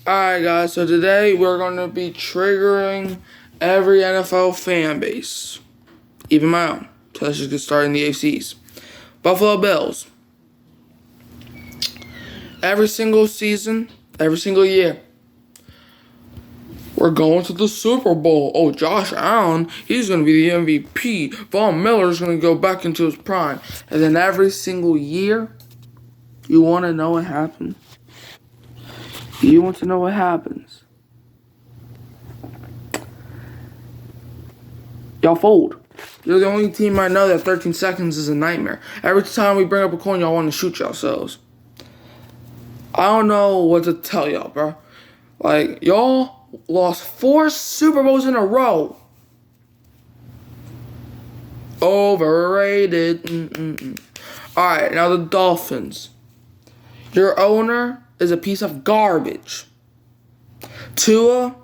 Alright guys, so today we're going to be triggering every NFL fan base. Even my own. So let's just get started in the AFCs. Buffalo Bills. Every single season, every single year, we're going to the Super Bowl. Oh, Josh Allen, he's going to be the MVP. Von Miller's going to go back into his prime. And then every single year, you want to know what happens? You want to know what happens? Y'all fold. You're the only team I know that 13 seconds is a nightmare. Every time we bring up a coin, y'all want to shoot yourselves. I don't know what to tell y'all, bro. Like, y'all lost 4 Super Bowls in a row. Overrated. Alright, now the Dolphins. Your owner is a piece of garbage. Tua,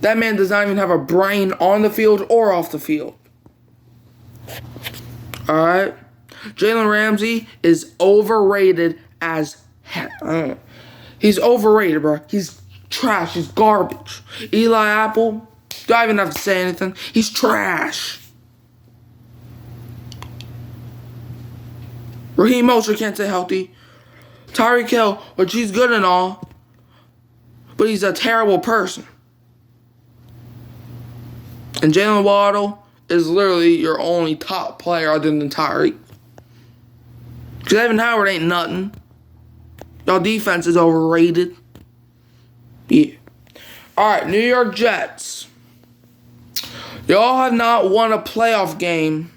that man does not even have a brain on the field or off the field. Alright? Jalen Ramsey is overrated as hell. He's overrated, bro. He's trash. He's garbage. Eli Apple, do I even have to say anything? He's trash. Raheem Mostert can't stay healthy. Tyreek Hill, which he's good and all, but he's a terrible person. And Jalen Waddle is literally your only top player other than Tyreek. Xavier Howard ain't nothing. Y'all defense is overrated. Yeah. Alright, New York Jets. Y'all have not won a playoff game.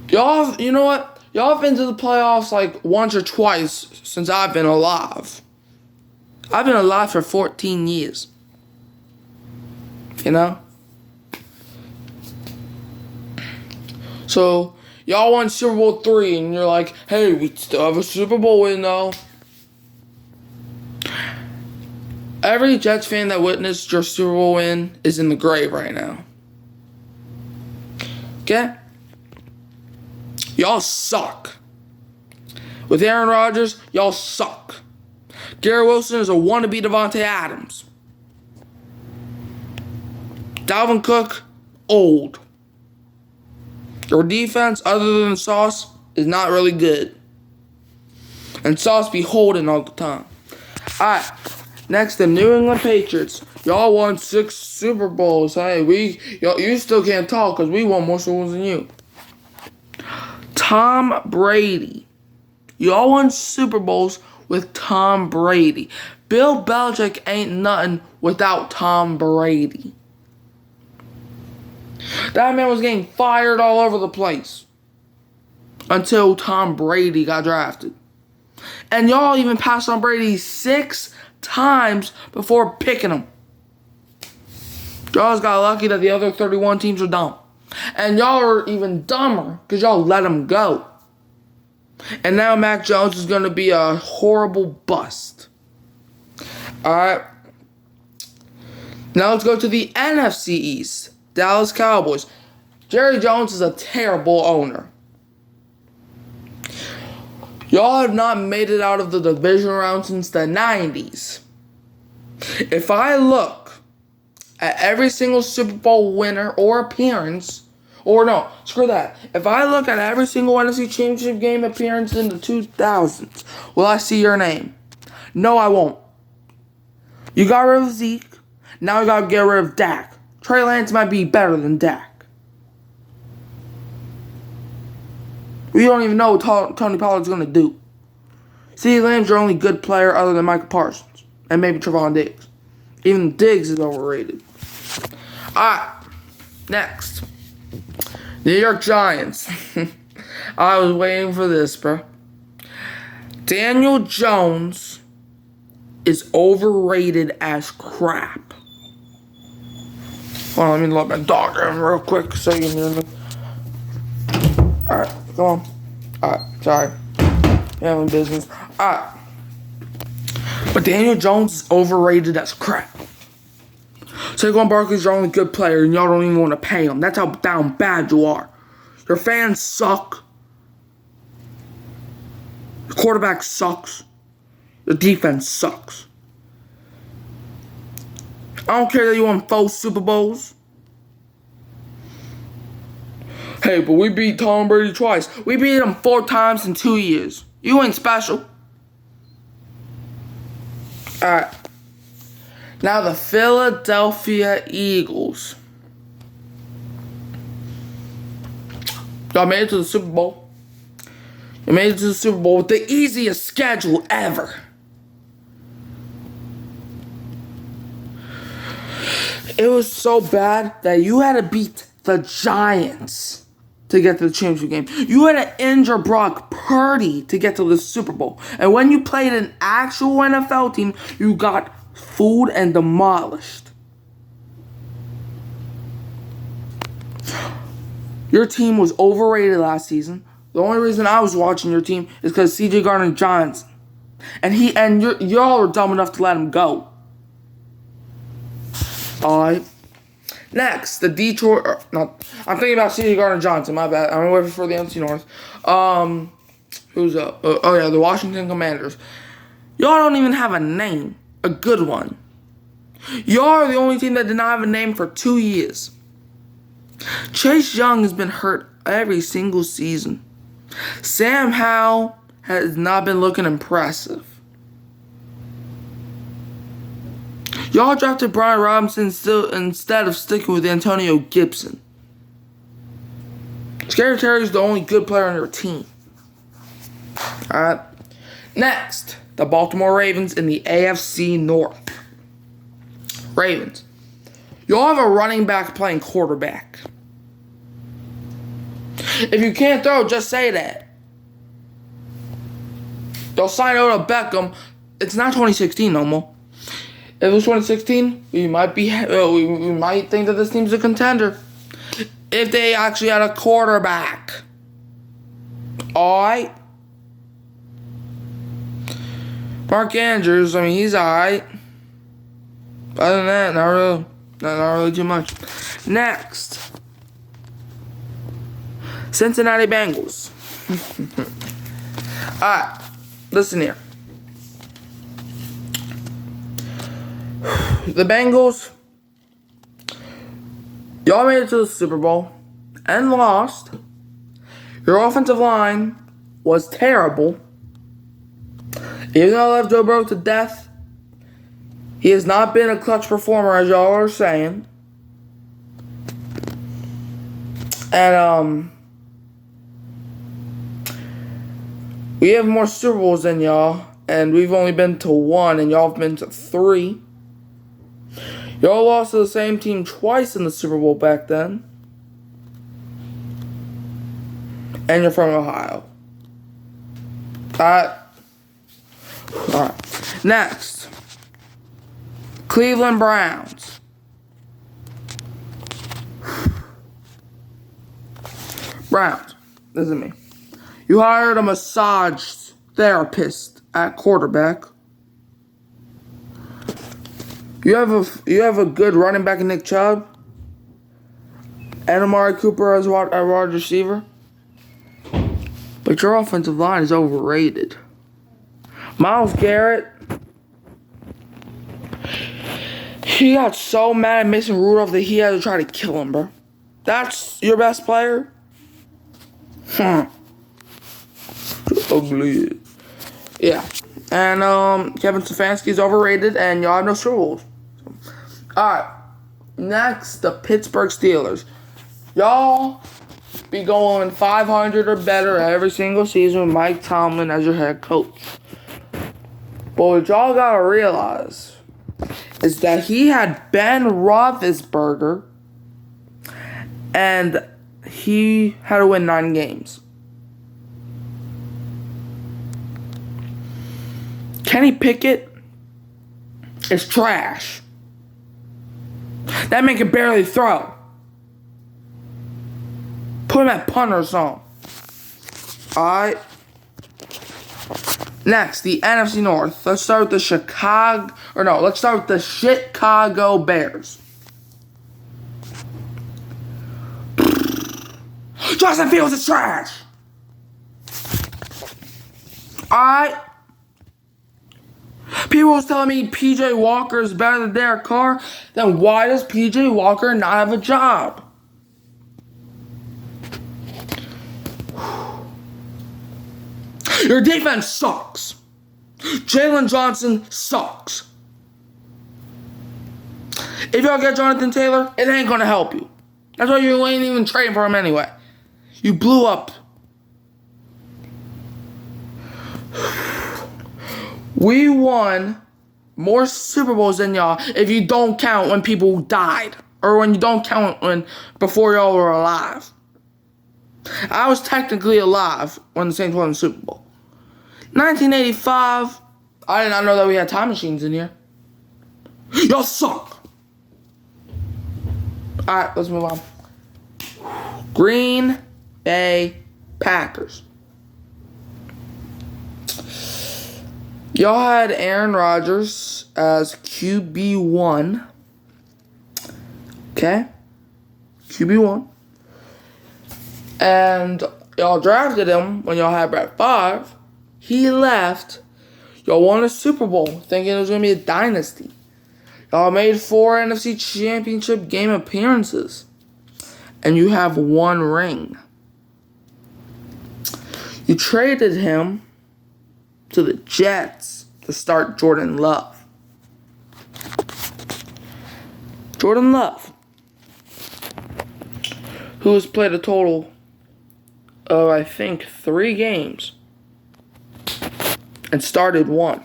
You know what? Y'all have been to the playoffs like once or twice since I've been alive. I've been alive for 14 years. You know? So, y'all won Super Bowl 3 and you're like, hey, we still have a Super Bowl win though. Every Jets fan that witnessed your Super Bowl win is in the grave right now. Okay? Y'all suck. With Aaron Rodgers, y'all suck. Garrett Wilson is a wannabe Devontae Adams. Dalvin Cook, old. Your defense, other than Sauce, is not really good. And Sauce be holding all the time. Alright, next, the New England Patriots. Y'all won 6 Super Bowls. Hey, you still can't talk because we won more Super Bowls than you. Tom Brady. Y'all won Super Bowls with Tom Brady. Bill Belichick ain't nothing without Tom Brady. That man was getting fired all over the place until Tom Brady got drafted. And y'all even passed on Brady 6 times before picking him. Y'all just got lucky that the other 31 teams were dumb. And y'all are even dumber because y'all let him go. And now Mac Jones is going to be a horrible bust. Alright. Now let's go to the NFC East. Dallas Cowboys. Jerry Jones is a terrible owner. Y'all have not made it out of the division round since the 90s. If I look at every single Super Bowl winner or appearance, or no, screw that. If I look at every single NFC Championship game appearance in the 2000s, will I see your name? No, I won't. You got rid of Zeke. Now you got to get rid of Dak. Trey Lance might be better than Dak. We don't even know what Tony Pollard's going to do. CeeDee Lamb's your only good player other than Michael Parsons. And maybe Trevon Diggs. Even Diggs is overrated. Alright. Next. New York Giants. I was waiting for this, bro. Daniel Jones is overrated as crap. Hold on, let me let my dog in real quick so you can hear me. Alright, come on. Alright, sorry. Having business. Alright. But Daniel Jones is overrated as crap. Saquon Barkley's your only good player and y'all don't even want to pay him. That's how down bad you are. Your fans suck. The quarterback sucks. The defense sucks. I don't care that you won 4 Super Bowls. Hey, but we beat Tom Brady twice. We beat him 4 times in 2 years. You ain't special. Alright. Now the Philadelphia Eagles. Y'all made it to the Super Bowl. You made it to the Super Bowl with the easiest schedule ever. It was so bad that you had to beat the Giants to get to the championship game. You had to injure Brock Purdy to get to the Super Bowl. And when you played an actual NFL team, you got fooled and demolished. Your team was overrated last season. The only reason I was watching your team is because C.J. Gardner-Johnson. And y'all were dumb enough to let him go. Alright. Next, the Detroit... I'm thinking about C.J. Gardner-Johnson. My bad. I'm waiting for the NFC North. Who's up? The Washington Commanders. Y'all don't even have a name. A good one. Y'all are the only team that did not have a name for 2 years. Chase Young has been hurt every single season. Sam Howell has not been looking impressive. Y'all drafted Brian Robinson instead of sticking with Antonio Gibson. Scary Terry's the only good player on your team. Alright. Next, the Baltimore Ravens in the AFC North. Ravens. Y'all have a running back playing quarterback. If you can't throw, just say that. They'll sign Odell Beckham. It's not 2016 no more. If it was 2016, we might think that this team's a contender. If they actually had a quarterback. Alright. Mark Andrews, he's alright. Other than that, not really too much. Next. Cincinnati Bengals. Alright, listen here. The Bengals, y'all made it to the Super Bowl and lost. Your offensive line was terrible. Even though I love Joe Burrow to death, he has not been a clutch performer, as y'all are saying. And, we have more Super Bowls than y'all, and we've only been to 1, and y'all have been to 3. Y'all lost to the same team twice in the Super Bowl back then. And you're from Ohio. Alright. Next. Cleveland Browns. Browns. Listen to me. You hired a massage therapist at quarterback. You have a good running back in Nick Chubb. And Amari Cooper as a wide receiver. But your offensive line is overrated. Myles Garrett. He got so mad at Mason Rudolph that he had to try to kill him, bro. That's your best player? Ugly. Yeah. And Kevin Stefanski is overrated, and y'all have no Super Bowls. Alright. Next, the Pittsburgh Steelers. Y'all be going 500 or better every single season with Mike Tomlin as your head coach. But what y'all gotta realize is that he had Ben Roethlisberger, and he had to win 9 games. Kenny Pickett is trash. That man can barely throw. Put him at punter or something. Alright. Next, the NFC North. Let's start with the Chicago Bears. Justin Fields is trash. Alright? People was telling me PJ Walker is better than Derek Carr. Then why does PJ Walker not have a job? Your defense sucks. Jalen Johnson sucks. If y'all get Jonathan Taylor, it ain't gonna help you. That's why you ain't even trading for him anyway. You blew up. We won more Super Bowls than y'all if you don't count when people died. Or when you don't count when before y'all were alive. I was technically alive when the Saints won the Super Bowl. 1985, I did not know that we had time machines in here. Y'all suck. Alright, let's move on. Green Bay Packers. Y'all had Aaron Rodgers as QB1. Okay? QB1. And y'all drafted him when y'all had Brett Favre. He left. Y'all won a Super Bowl thinking it was going to be a dynasty. Y'all made 4 NFC Championship game appearances. And you have 1 ring. You traded him to the Jets to start Jordan Love. Jordan Love, who has played a total of, I think, 3 games and started 1.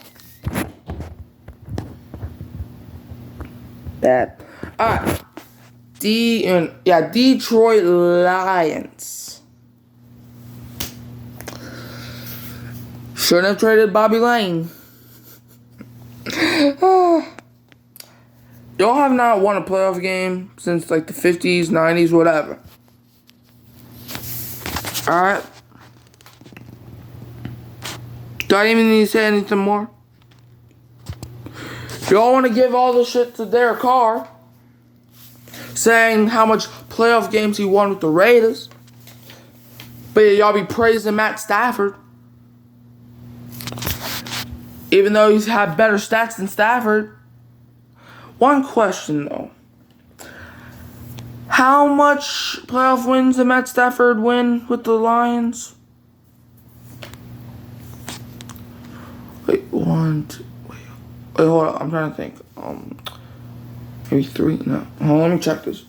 Bad. Alright. Detroit Lions. Shouldn't have traded Bobby Lane. Y'all have not won a playoff game since like the 50s, 90s, whatever. Alright. Do I even need to say anything more? Y'all want to give all this shit to Derek Carr, saying how much playoff games he won with the Raiders, but y'all be praising Matt Stafford, even though he's had better stats than Stafford. One question though. How much playoff wins did Matt Stafford win with the Lions? Wait, hold on. I'm trying to think. Maybe 3? No. Hold on, let me check this.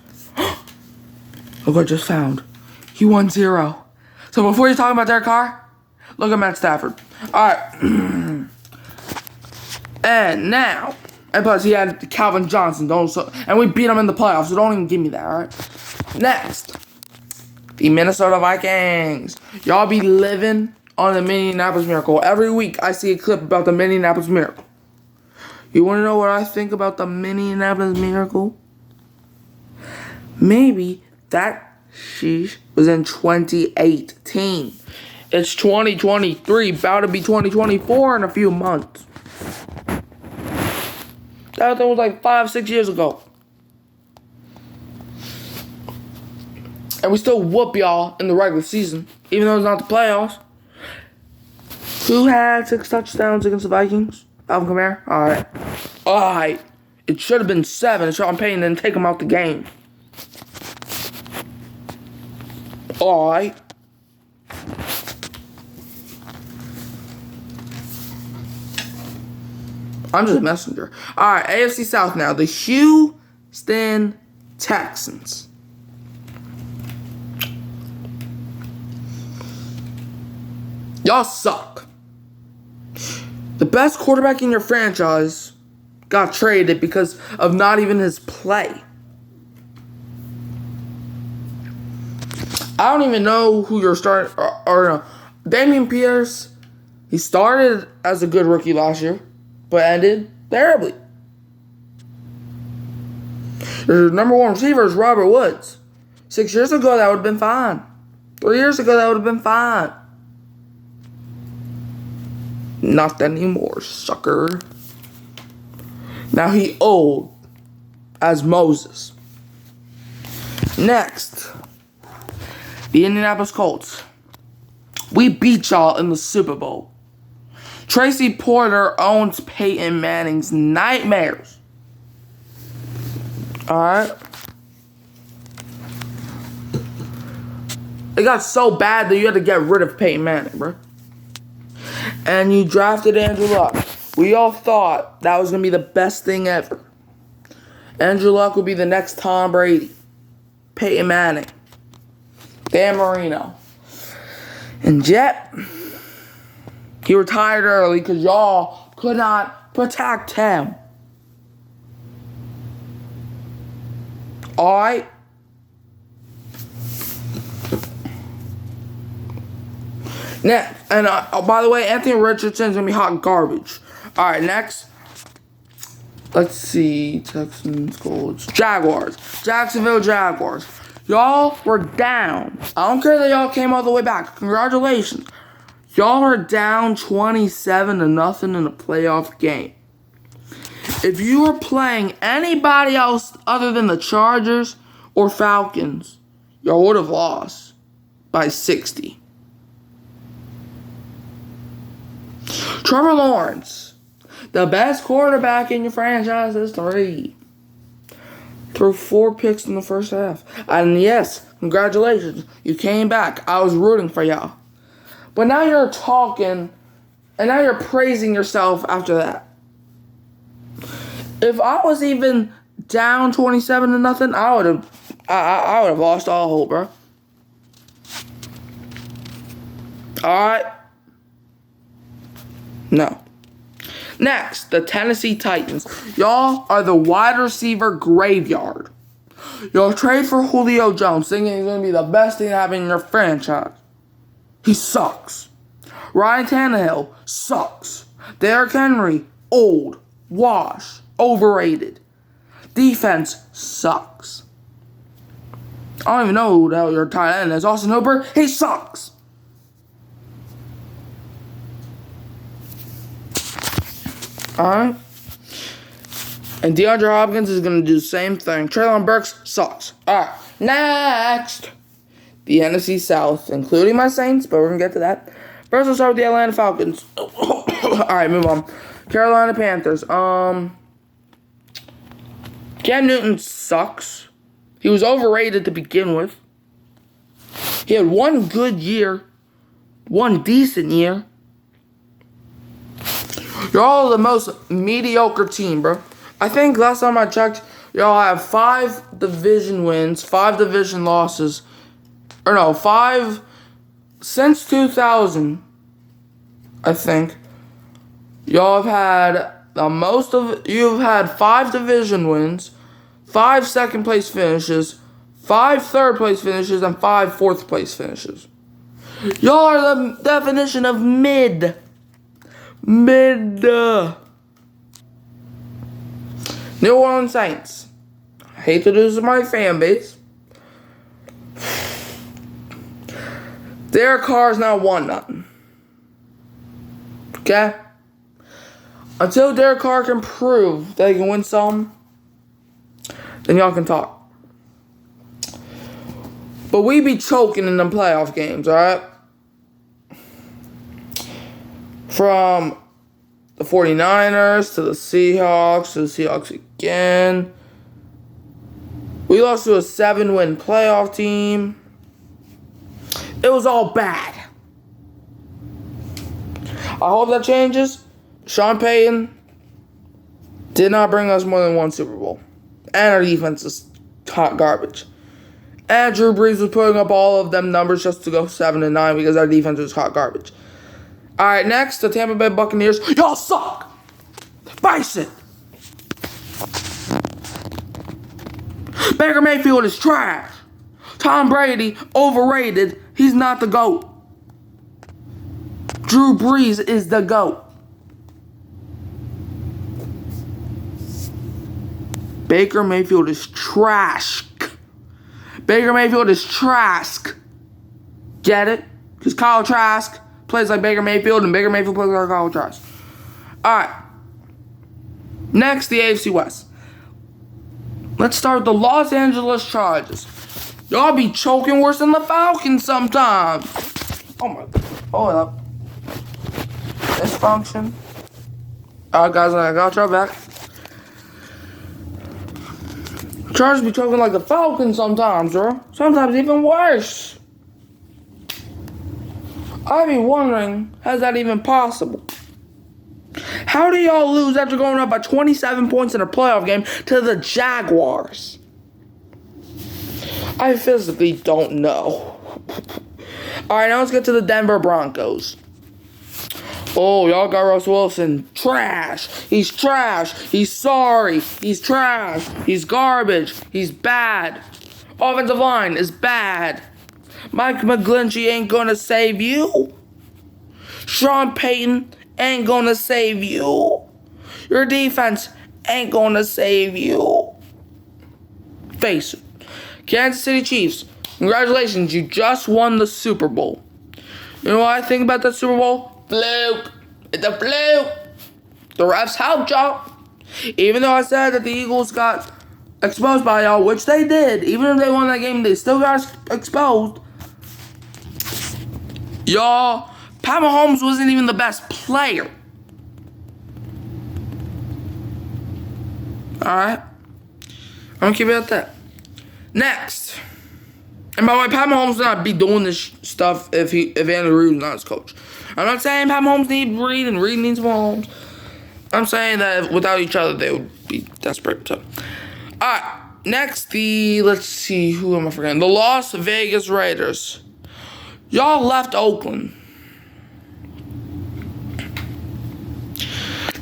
Look what I just found. He won 0. So before you're talking about Derek Carr, look at Matt Stafford. Alright. And now, and plus he had Calvin Johnson, and we beat him in the playoffs, so don't even give me that, alright? Next, the Minnesota Vikings. Y'all be living on the Minneapolis Miracle. Every week I see a clip about the Minneapolis Miracle. You want to know what I think about the Minneapolis Miracle? Maybe that sheesh was in 2018. It's 2023, about to be 2024 in a few months. That thing was like 5-6 years ago. And we still whoop y'all in the regular season, even though it's not the playoffs. Who had 6 touchdowns against the Vikings? Alvin Kamara? Alright. It should have been 7 if Sean Payton didn't take him out the game. Alright. I'm just a messenger. Alright, AFC South now. The Houston Texans. Y'all suck. The best quarterback in your franchise got traded because of not even his play. I don't even know who your starter or no. Damian Pierce, he started as a good rookie last year, but ended terribly. Your number 1 receiver is Robert Woods. 6 years ago, that would have been fine. 3 years ago, that would have been fine. Not anymore, sucker. Now he old as Moses. Next, the Indianapolis Colts. We beat y'all in the Super Bowl. Tracy Porter owns Peyton Manning's nightmares. Alright? It got so bad that you had to get rid of Peyton Manning, bro. And you drafted Andrew Luck. We all thought that was going to be the best thing ever. Andrew Luck would be the next Tom Brady. Peyton Manning. Dan Marino. And yet, he retired early because y'all could not protect him. Alright? Next, and by the way, Anthony Richardson's gonna be hot garbage. Alright, next. Let's see. Texans, Colts, Jaguars. Jacksonville Jaguars. Y'all were down. I don't care that y'all came all the way back. Congratulations. Y'all are down 27-0 in a playoff game. If you were playing anybody else other than the Chargers or Falcons, y'all would have lost by 60. Trevor Lawrence, the best quarterback in your franchise history, threw 4 picks in the first half. And yes, congratulations, you came back. I was rooting for y'all. But now you're talking, and now you're praising yourself after that. If I was even down 27-0, I would have lost all hope, bro. Alright. No. Next, the Tennessee Titans. Y'all are the wide receiver graveyard. Y'all trade for Julio Jones, thinking he's going to be the best thing to happen in your franchise. He sucks. Ryan Tannehill sucks. Derrick Henry, old, washed, overrated. Defense sucks. I don't even know who the hell your tight end is. Austin Hooper, he sucks. Alright? And DeAndre Hopkins is going to do the same thing. Treylon Burks sucks. Alright, next. The NFC South, including my Saints, but we're going to get to that. First, we'll start with the Atlanta Falcons. Alright, move on. Carolina Panthers. Cam Newton sucks. He was overrated to begin with. He had one good year. One decent year. You're all the most mediocre team, bro. I think last time I checked, y'all have 5 division wins, 5 division losses. Or no, 5 since 2000, I think. Y'all have had the most of, you've had 5 division wins, 5 second place finishes, 5 third place finishes, and 5 fourth place finishes. Y'all are the definition of mid. New Orleans Saints. I hate to do this to my fan base. Derek Carr's not won nothing. Okay? Until Derek Carr can prove that he can win some, then y'all can talk. But we be choking in them playoff games, alright? From the 49ers to the Seahawks again. We lost to a 7-win playoff team. It was all bad. I hope that changes. Sean Payton did not bring us more than 1 Super Bowl. And our defense is hot garbage. And Drew Brees was putting up all of them numbers just to go 7-9 because our defense was hot garbage. Alright, next, the Tampa Bay Buccaneers. Y'all suck! Bison! Baker Mayfield is trash. Tom Brady, overrated. He's not the GOAT. Drew Brees is the GOAT. Baker Mayfield is trash. Baker Mayfield is trash. Get it? Because Kyle Trask plays like Baker Mayfield, and Baker Mayfield plays like Kyle Trask. Alright. Next, the AFC West. Let's start with the Los Angeles Chargers. Y'all be choking worse than the Falcons sometimes. Oh my God. Hold up. dysfunction. Alright, guys, I got y'all back. Chargers be choking like the Falcons sometimes, bro. Sometimes even worse. I be wondering, how's that even possible? How do y'all lose after going up by 27 points in a playoff game to the Jaguars? I physically don't know. Alright, now let's get to the Denver Broncos. Oh, y'all got Russell Wilson. Trash. He's trash. He's sorry. He's trash. He's garbage. He's bad. Offensive line is bad. Mike McGlinchey ain't gonna save you. Sean Payton ain't gonna save you. Your defense ain't gonna save you. Face it. Kansas City Chiefs, congratulations, you just won the Super Bowl. You know what I think about that Super Bowl? Fluke. It's a fluke. The refs helped y'all. Even though I said that the Eagles got exposed by y'all, which they did. Even if they won that game, they still got exposed. Y'all, Pat Mahomes wasn't even the best player. Alright? I'm gonna keep it at that. Next. And by the way, Pat Mahomes would not be doing this stuff if Andy Reid was not his coach. I'm not saying Pat Mahomes needs Reid and Reid needs Mahomes. I'm saying that without each other, they would be desperate. So, alright, next, let's see, who am I forgetting? The Las Vegas Raiders. Y'all left Oakland.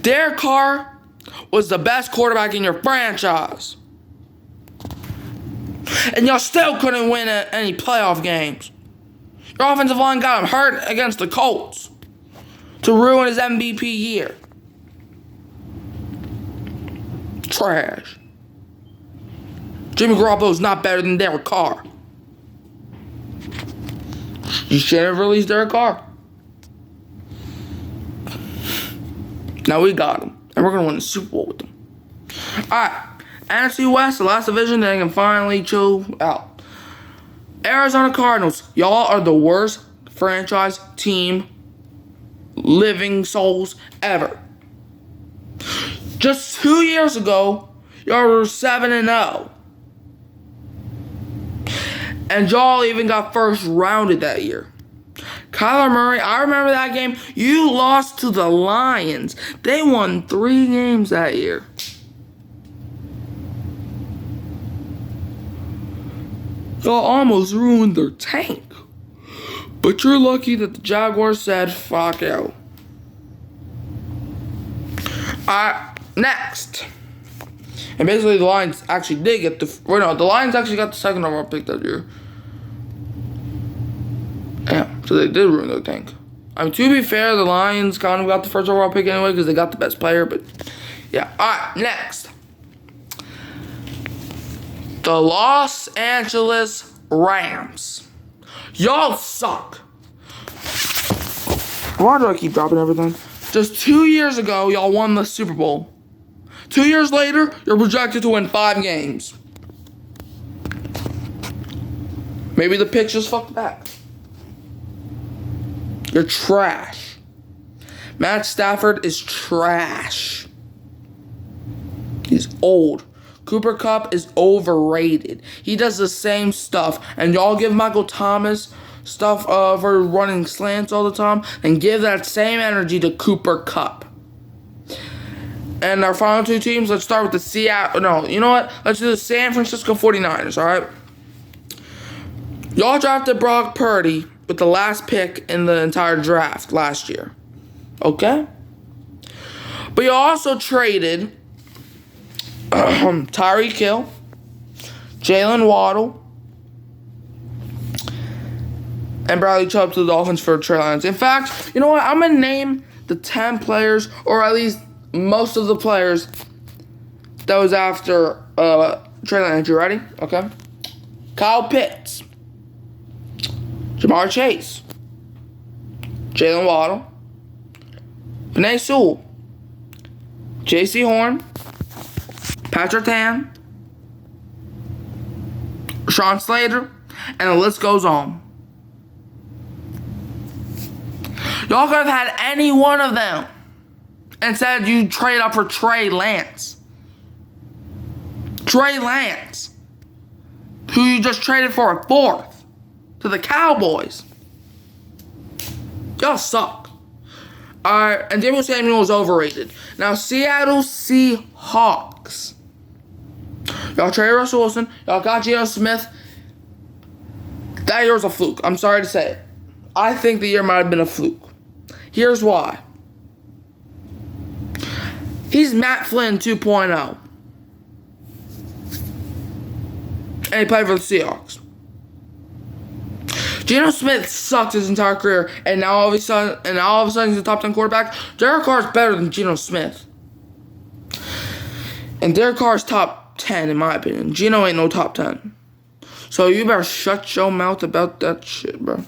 Derek Carr was the best quarterback in your franchise. And y'all still couldn't win any playoff games. Your offensive line got him hurt against the Colts to ruin his MVP year. Trash. Jimmy Garoppolo's not better than Derek Carr. You shouldn't have released Derek Carr. Now we got him. And we're going to win the Super Bowl with him. Alright. NFC West, the last division, they can finally chill out. Arizona Cardinals, y'all are the worst franchise team, living souls ever. Just 2 years ago, y'all were 7-0. And y'all even got first rounded that year. Kyler Murray, I remember that game. You lost to the Lions. They won 3 games that year. Y'all almost ruined their tank. But you're lucky that the Jaguars said, fuck you. Next. And basically the Lions actually did get the Lions actually got the second overall pick that year. Yeah, so they did ruin their tank. I mean, to be fair, the Lions kind of got the first overall pick anyway because they got the best player, but yeah. Alright, next. The Los Angeles Rams. Y'all suck. Why do I keep dropping everything? Just 2 years ago, y'all won the Super Bowl. 2 years later, you're projected to win 5 games. Maybe the pitch just fucked back. You're trash. Matt Stafford is trash. He's old. Cooper Kupp is overrated. He does the same stuff. And y'all give Michael Thomas stuff for running slants all the time. And give that same energy to Cooper Kupp. And our final 2 teams, let's start with the Seattle. No, you know what? Let's do the San Francisco 49ers, alright? Y'all drafted Brock Purdy with the last pick in the entire draft last year. Okay? But you also traded Tyreek Hill, Jalen Waddle, and Bradley Chubb to the Dolphins for Trey Lance. In fact, you know what? I'm going to name the 10 players, or at least most of the players that was after Trey Lance. You ready? Okay. Kyle Pitts, Jamar Chase, Jalen Waddle, Penei Sewell, J.C. Horn, Patrick Tan, Sean Slater, and the list goes on. Y'all could have had any one of them. Instead, you trade up for Trey Lance. Trey Lance. Who you just traded for a fourth. To the Cowboys. Y'all suck. Alright, and Deebo Samuel was overrated. Now, Seattle Seahawks. Y'all traded Russell Wilson. Y'all got Geno Smith. That year was a fluke. I'm sorry to say it. I think the year might have been a fluke. Here's why. He's Matt Flynn 2.0. And he played for the Seahawks. Geno Smith sucked his entire career, and now all of a sudden he's a top 10 quarterback. Derek Carr is better than Geno Smith. And Derek Carr is top 10 in my opinion. Geno ain't no top 10. So you better shut your mouth about that shit, bro.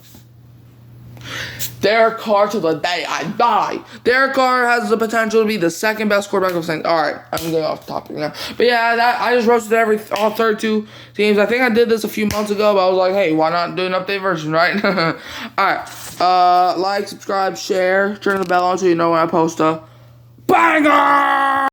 Derek Carr to the day I die. Derek Carr has the potential to be the second best quarterback of Saints. Alright, I'm getting off topic now. But yeah, I just roasted all 32 teams. I think I did this a few months ago, but I was like, hey, why not do an update version, right? Alright. Like, subscribe, share, turn the bell on so you know when I post a banger!